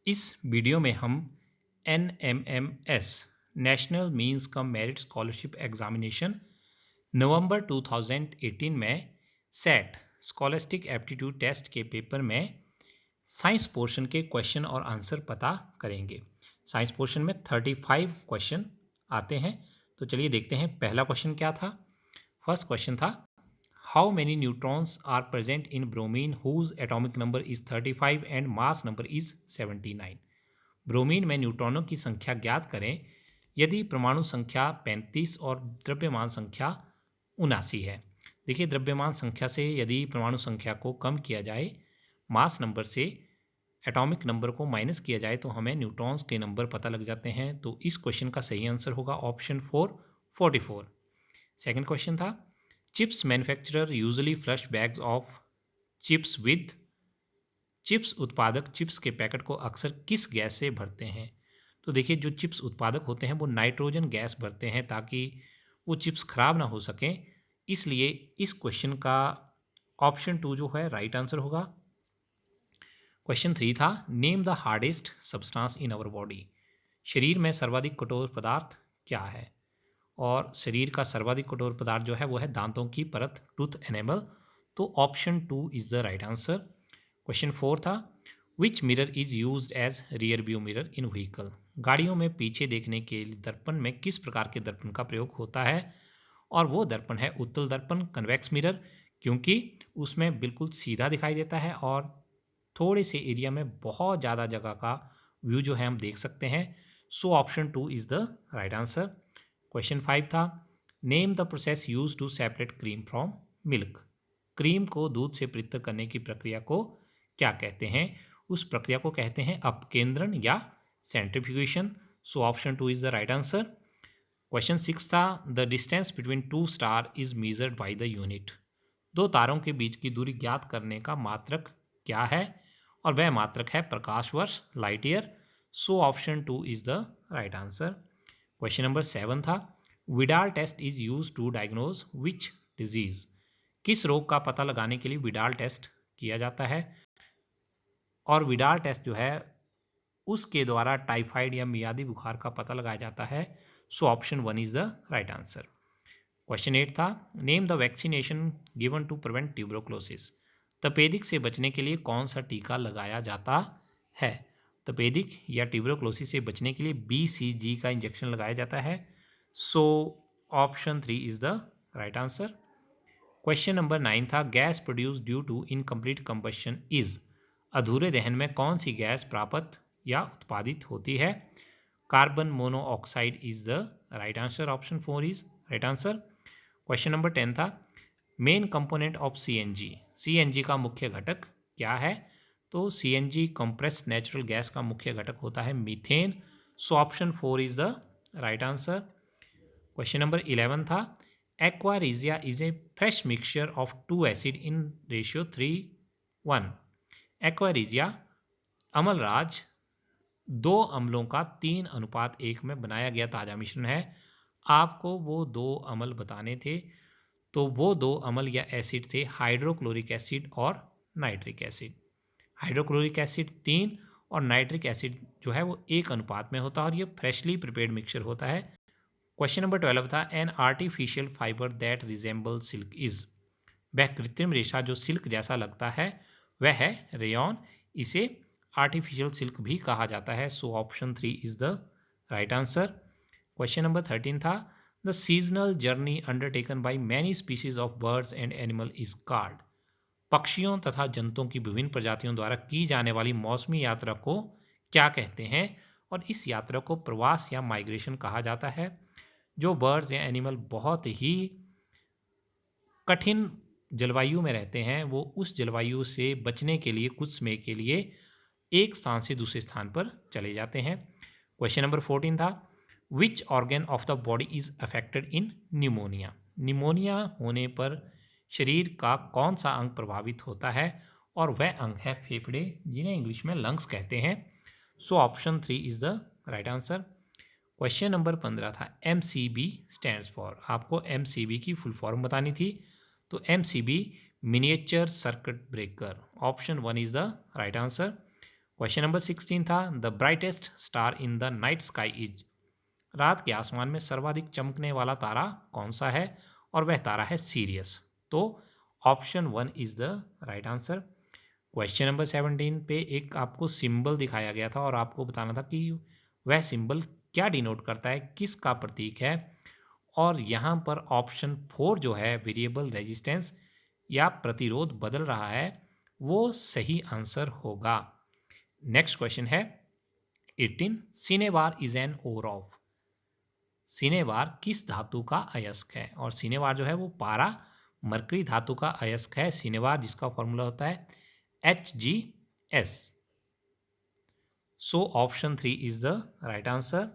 इस वीडियो में हम NMMS national means cum merit scholarship examination नवंबर 2018 में सेट स्कॉलस्टिक एप्टीट्यूड टेस्ट के पेपर में साइंस पोर्शन के क्वेश्चन और आंसर पता करेंगे। साइंस पोर्शन में 35 क्वेश्चन आते हैं। तो चलिए देखते हैं पहला क्वेश्चन क्या था। फर्स्ट क्वेश्चन था, how many neutrons are present in bromine whose atomic number is 35 and mass number is 79। Bromine में न्यूट्रॉनों की संख्या ज्ञात करें यदि परमाणु संख्या 35 और द्रव्यमान संख्या 79 है। देखिए, द्रव्यमान संख्या से यदि परमाणु संख्या को कम किया जाए, मास नंबर से एटॉमिक नंबर को माइनस किया जाए, तो हमें न्यूट्रॉन्स के नंबर पता लग जाते हैं। तो इस क्वेश्चन का सही आंसर होगा ऑप्शन 4, 44। सेकेंड क्वेश्चन था, chips manufacturer usually flush bags of chips with. Chips उत्पादक चिप्स के पैकेट को अक्सर किस गैस से भरते हैं। तो देखिए, जो चिप्स उत्पादक होते हैं वो नाइट्रोजन गैस भरते हैं ताकि वो चिप्स खराब ना हो सकें। इसलिए इस क्वेश्चन का ऑप्शन 2 जो है राइट आंसर होगा। क्वेश्चन 3 था, name the hardest substance in our body. शरीर में सर्वाधिक कठोर पदार्थ क्या है। और शरीर का सर्वाधिक कठोर पदार्थ जो है वो है दांतों की परत, टूथ एनेमल। तो option 2 is the right answer. Question 4 था, which mirror is use as rear view mirror in vehicle. गाड़ियों में पीछे देखने के लिए दर्पण में किस प्रकार के दर्पण का प्रयोग होता है। और वो दर्पण है उत्तल दर्पण, कन्वेक्स मिरर, क्योंकि उसमें बिल्कुल सीधा दिखाई देता है और थोड़े से एरिया में बहुत ज़्यादा जगह का व्यू जो है हम देख सकते हैं। So option 2 is the right answer. Question 5 था, name the process use to separate cream from milk. Cream को दूध से पृथक करने की प्रक्रिया को क्या कहते हैं। उस प्रक्रिया को कहते हैं अपकेंद्रण या centrifugation. So option 2 is the right answer. Question 6 था, the distance between two star is measured by the unit. दो तारों के बीच की दूरी ज्ञात करने का मात्रक क्या है। और वह मात्रक है प्रकाश वर्ष, light year. So option 2 is the right answer. Question number 7 था, Widal test is use to diagnose which disease. किस रोग का पता लगाने के लिए विडाल टेस्ट किया जाता है। और विडाल टेस्ट जो है उसके द्वारा टाइफाइड या मियादी बुखार का पता लगाया जाता है। So option 1 is the right answer. Question 8 था, name the vaccination given to prevent tuberculosis. तपेदिक से बचने के लिए कौन सा टीका लगाया जाता है। तपेदिक या ट्यूबरोक्लोसिस से बचने के लिए BCG का इंजेक्शन लगाया जाता है। So option 3 is the right answer. Question number 9 था, gas produce due to incomplete combustion is. अधूरे दहन में कौन सी गैस प्राप्त या उत्पादित होती है। Carbon monoxide is the right answer. Option 4 is right answer. Question number 10 था, main component of CNG। CNG का मुख्य घटक क्या है। तो CNG कंप्रेस्ड नेचुरल गैस का मुख्य घटक होता है methane. So option 4 is the right answer. Question number 11 था, aqua regia is a fresh mixture of two acid in ratio 3:1। Aqua regia अमलराज दो अम्लों का 3:1 में बनाया गया ताज़ा मिश्रण है। आपको वो दो अम्ल बताने थे। तो वो दो अम्ल या एसिड थे हाइड्रोक्लोरिक एसिड और नाइट्रिक एसिड। हाइड्रोक्लोरिक एसिड 3 और नाइट्रिक एसिड जो है वो 1 अनुपात में होता है और ये फ्रेशली प्रिपेयर्ड मिक्सचर होता है। क्वेश्चन नंबर 12 था, an artificial fibre that resemble silk is. वह कृत्रिम रेशा जो सिल्क जैसा लगता है वह है रेयॉन। इसे आर्टिफिशियल सिल्क भी कहा जाता है। So option 3 is the right answer. Question number 13 था, the seasonal journey undertaken by many species of birds and animal is called. पक्षियों तथा जंतुओं की विभिन्न प्रजातियों द्वारा की जाने वाली मौसमी यात्रा को क्या कहते हैं। और इस यात्रा को प्रवास या माइग्रेशन कहा जाता है। जो बर्ड्स या एनिमल बहुत ही कठिन जलवायु में रहते हैं वो उस जलवायु से बचने के लिए कुछ समय के लिए एक स्थान से दूसरे स्थान पर चले जाते हैं। क्वेश्चन नंबर 14 था, which organ of the body is affected in pneumonia. Pneumonia होने पर शरीर का कौन सा अंग प्रभावित होता है। और वह अंग है फेफड़े, जिन्हें इंग्लिश में लंग्स कहते हैं। So option 3 is the right answer. Question number 15 था, MCB स्टैंड्स फॉर। आपको MCB की फुल फॉर्म बतानी थी। तो MCB miniature circuit breaker. Option 1 is the right answer. Question number 16 था the brightest star in the night sky is, रात के आसमान में सर्वाधिक चमकने वाला तारा कौन सा है, और वह तारा है सीरियस। तो option 1 is the right answer. Question number 17 पे एक आपको सिंबल दिखाया गया था और आपको बताना था कि वह सिंबल क्या डिनोट करता है, किसका प्रतीक है, और यहाँ पर ऑप्शन 4 जो है वेरिएबल रेजिस्टेंस या प्रतिरोध बदल रहा है, वो सही आंसर होगा। नेक्स्ट क्वेश्चन है 18 सिनेवार इज एन ओर ऑफ, सिनेवार किस धातु का अयस्क है, और सिनेवार जो है वो पारा मरकरी धातु का अयस्क है सिनेवार, जिसका फॉर्मूला होता है HgS। So option 3 is the right answer.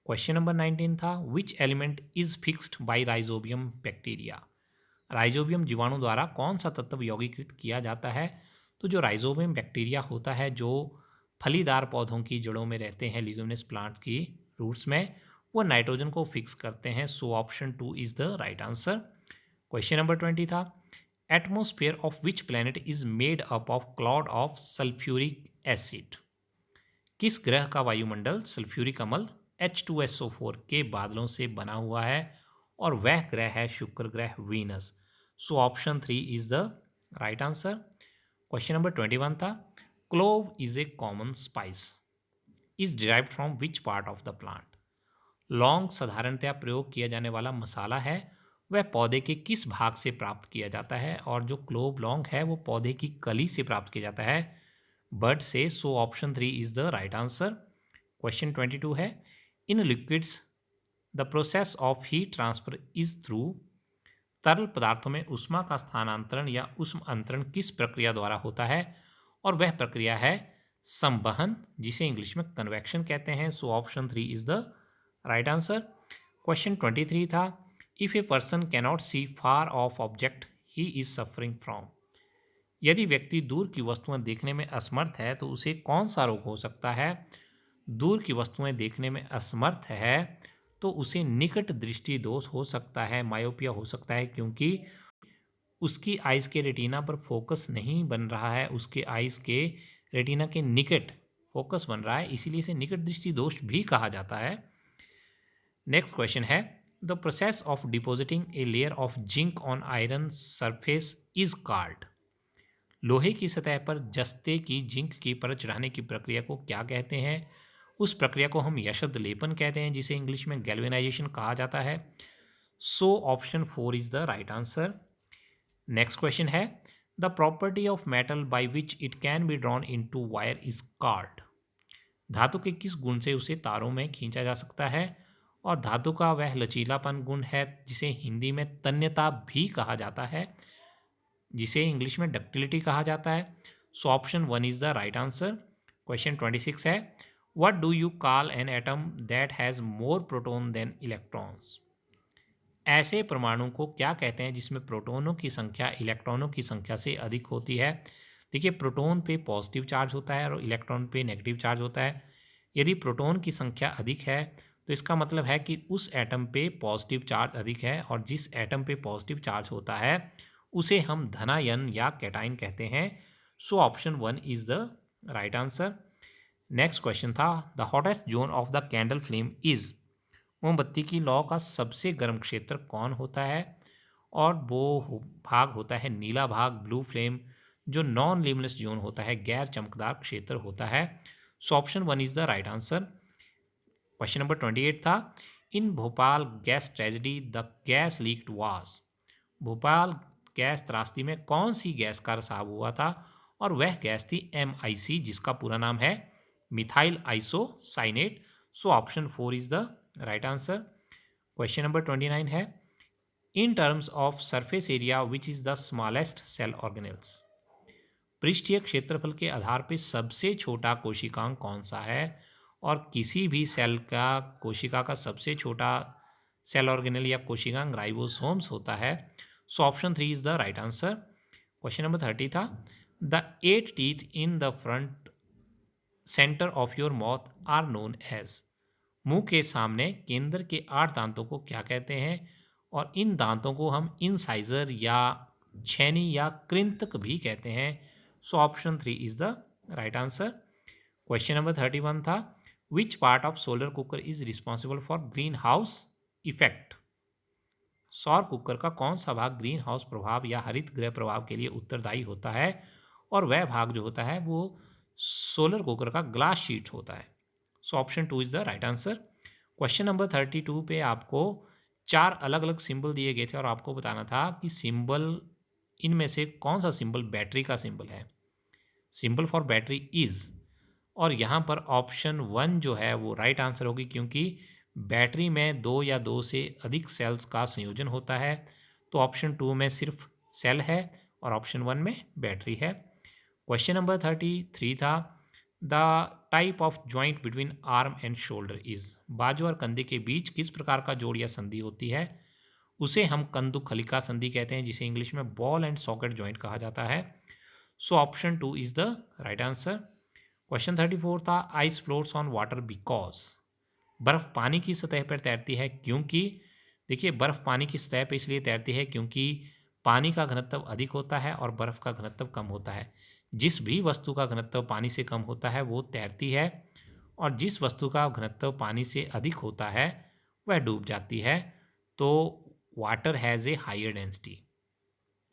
Question number 19 था which element is fixed by rhizobium bacteria, rhizobium जीवाणु द्वारा कौन सा तत्व यौगीकृत किया जाता है। तो जो राइजोबियम बैक्टीरिया होता है जो फलीदार पौधों की जड़ों में रहते हैं, लिग्यूमिनस प्लांट की रूट्स में, वो नाइट्रोजन को फिक्स करते हैं। So option 2 is the right answer. Question number 20 था atmosphere of which planet is made up of cloud of sulphuric acid, किस ग्रह का वायुमंडल सल्फ्यूरिक अम्ल H2SO4 के बादलों से बना हुआ है, और वह ग्रह है शुक्र ग्रह Venus. So option 3 is the right answer. Question number 21 था clove is a common spice is derived from which part of the plant, लौंग साधारणतया प्रयोग किया जाने वाला मसाला है, वह पौधे के किस भाग से प्राप्त किया जाता है, और जो क्लोव लौंग है वो पौधे की कली से प्राप्त किया जाता है, बर्ड से। सो option 3 is the right answer. Question 22 है in liquids the process of heat transfer is through, तरल पदार्थों में ऊष्मा का स्थानांतरण या ऊष्म अंतरण किस प्रक्रिया द्वारा होता है, और वह प्रक्रिया है संवहन, जिसे इंग्लिश में कन्वेक्शन कहते हैं। So option 3 is the right answer. Question 23 था if a person cannot see far of object he is suffering from, यदि व्यक्ति दूर की वस्तुएं देखने में असमर्थ है तो उसे कौन सा रोग हो सकता है। दूर की वस्तुएं देखने में असमर्थ है तो उसे निकट दृष्टि दोष हो सकता है, मायोपिया हो सकता है, क्योंकि उसकी आइज़ के रेटिना पर फोकस नहीं बन रहा है, उसके आइज़ के रेटिना के निकट फोकस बन रहा है, इसीलिए इसे निकट दृष्टि दोष भी कहा जाता है। नेक्स्ट क्वेश्चन है the process of depositing a layer of zinc on iron surface is called, लोहे की सतह पर जस्ते की जिंक की परत चढ़ाने की प्रक्रिया को क्या कहते हैं। उस प्रक्रिया को हम यशद लेपन कहते हैं, जिसे इंग्लिश में गैल्वेनाइजेशन कहा जाता है। So option 4 is the right answer. Next question है the property of metal by which it can be drawn into wire is called, धातु के किस गुण से उसे तारों में खींचा जा सकता है, और धातु का वह लचीलापन गुण है जिसे हिंदी में तन्यता भी कहा जाता है, जिसे इंग्लिश में डक्टिलिटी कहा जाता है। So option 1 is the right answer. Question 26 है what do you call an atom that has more proton than electrons, ऐसे परमाणु को क्या कहते हैं जिसमें प्रोटॉनों की संख्या इलेक्ट्रॉनों की संख्या से अधिक होती है। देखिए प्रोटॉन पे पॉजिटिव चार्ज होता है और इलेक्ट्रॉन पे नेगेटिव चार्ज होता है। यदि प्रोटॉन की संख्या अधिक है तो इसका मतलब है कि उस एटम पे पॉजिटिव चार्ज अधिक है, और जिस एटम पे पॉजिटिव चार्ज होता है उसे हम धनायन या कैटाइन कहते हैं। So option 1 is the right answer. Next question था the hottest zone of the candle flame is, मोमबत्ती की लौ का सबसे गर्म क्षेत्र कौन होता है, और वो भाग होता है नीला भाग, ब्लू फ्लेम, जो नॉन ल्यूमिनस जोन होता है, गैर चमकदार क्षेत्र होता है। So option 1 is the right answer. Question number 28 था in Bhopal gas tragedy the gas leaked was, Bhopal gas त्रासदी में कौन सी गैस का रिसाव हुआ था, और वह गैस थी MIC, जिसका पूरा नाम है methyl isocyanate. So option 4 is the right answer. Question number 29 है in terms of surface area which is the smallest cell organelles, पृष्ठीय क्षेत्रफल के आधार पर सबसे छोटा कोशिकांग कौन सा है, और किसी भी सेल का कोशिका का सबसे छोटा सेल ऑर्गेनेल या कोशिकांग राइबोसोम्स होता है। So option 3 is the right answer. Question number 30 था the 8 teeth in the front center of your mouth are known as, मुंह के सामने केंद्र के 8 दांतों को क्या कहते हैं, और इन दांतों को हम इंसाइजर या छेनी या कृंतक भी कहते हैं। So option 3 is the right answer. Question number 31 था, which part of solar cooker is responsible for green house effect. सौर कुकर का कौन सा भाग ग्रीन हाउस प्रभाव या हरित गृह प्रभाव के लिए उत्तरदायी होता है, और वह भाग जो होता है वो सोलर कुकर का ग्लास शीट होता है। So option 2 is the right answer. Question number 32 पे आपको 4 अलग अलग सिंबल दिए गए थे और आपको बताना था कि सिंबल इनमें से कौन सा सिंबल बैटरी का सिंबल है। सिंबल फॉर बैटरी इज, और यहाँ पर ऑप्शन 1 जो है वो राइट आंसर होगी, क्योंकि बैटरी में 2 या 2 से अधिक सेल्स का संयोजन होता है। तो ऑप्शन 2 में सिर्फ सेल है और ऑप्शन 1 में बैटरी है। क्वेश्चन नंबर 33 था, the type of joint between arm and shoulder is. बाजू और कंधे के बीच किस प्रकार का जोड़ या संधि होती है, उसे हम कंदुखलिका संधि कहते हैं, जिसे इंग्लिश में बॉल एंड सॉकेट जॉइंट कहा जाता है। So option 2 is the right answer. Question 34 था, ice floats on water because. बर्फ पानी की सतह पर तैरती है क्योंकि, देखिए बर्फ पानी की सतह पर इसलिए तैरती है क्योंकि पानी का घनत्व अधिक होता है और बर्फ का घनत्व कम होता है। जिस भी वस्तु का घनत्व पानी से कम होता है वो तैरती है, और जिस वस्तु का घनत्व पानी से अधिक होता है वह डूब जाती है। तो water has a higher density,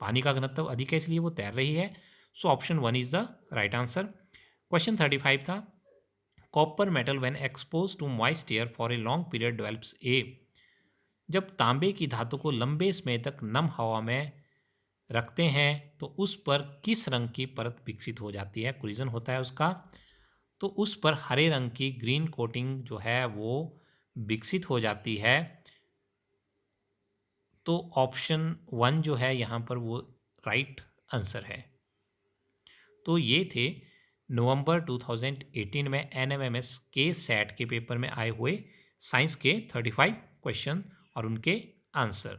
पानी का घनत्व अधिक है इसलिए वो तैर रही है। So option 1 is the right answer. Question 35 था, copper metal when expose to moist air for a long period develops a. जब तांबे की धातु को लंबे समय तक नम हवा में रखते हैं तो उस पर किस रंग की परत विकसित हो जाती है, कोलिजन होता है उसका। तो उस पर हरे रंग की ग्रीन कोटिंग जो है वो विकसित हो जाती है। तो ऑप्शन 1 जो है यहाँ पर वो राइट आंसर है। तो ये थे नवंबर 2018 में एनएमएमएस के सेट के पेपर में आए हुए साइंस के 35 क्वेश्चन और उनके आंसर।